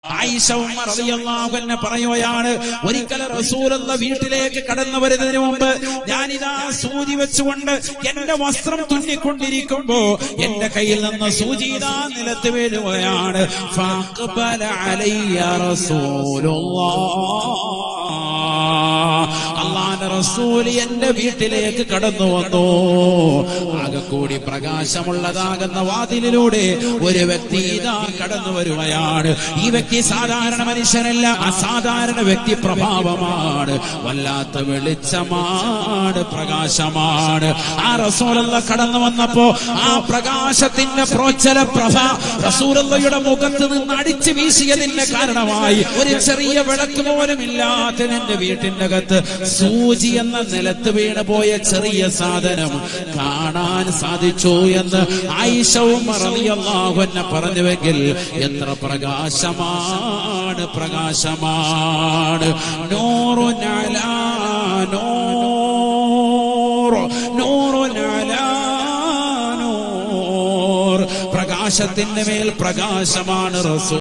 ആയിഷ ഉമ്മ റളിയല്ലാഹു അൻഹ പറയുകയാണ്, ഒരിക്കൽ റസൂലുള്ള വീട്ടിലേക്ക് കടന്നു വരുന്നതിന് മുമ്പ് ഞാനിതാ സൂചി വെച്ചുകൊണ്ട് എന്റെ വസ്ത്രം തുന്നിക്കൊണ്ടിരിക്കുമ്പോ എന്റെ കയ്യിൽ നിന്ന് സൂചി ഇതാ നിലത്ത് വീഴുകയാണ്. ഫഅഖബല അലയ്യ റസൂലുള്ളാഹ്, അല്ലാഹുവിന്റെ റസൂൽ എന്റെ വീട്ടിലേക്ക് കടന്നു വന്നു. ആകെ കൂടി പ്രകാശമുള്ളതാകുന്ന വാതിലിലൂടെ ഒരു വ്യക്തി ഇതാ കടന്നു വരുകയാണ്. ഈ വ്യക്തി സാധാരണ മനുഷ്യനല്ല, അസാധാരണ വ്യക്തി പ്രഭാവമാണ്. വല്ലാത്ത വെളിച്ചമാണ്, പ്രകാശമാണ്. ആ റസൂലുള്ള കടന്നു വന്നപ്പോ ആ പ്രകാശത്തിന്റെ പ്രോജ്വല പ്രഭ റസൂലുള്ളയുടെ മുഖത്ത് നിന്ന് അടിച്ചു വീശിയതിന്റെ കാരണമായി ഒരു ചെറിയ വിളക്ക് പോലും ഇല്ലാത്ത എന്റെ വീട്ടിന്റെ അകത്ത് സൂചി എന്ന നിലത്ത് വീണ് പോയ ചെറിയ സാധനം കാണാൻ സാധിച്ചു എന്ന് ആയിഷ ഉമ്മ റളിയല്ലാഹു അൻഹ പറഞ്ഞുവെങ്കിൽ എത്ര പ്രകാശമാണ്, പ്രകാശമാണ്. നൂറുൻ അലാ നൂർ, നൂറുൻ അലാ നൂർ, പ്രകാശത്തിന്റെ മേൽ പ്രകാശമാണ് റസൂൽ.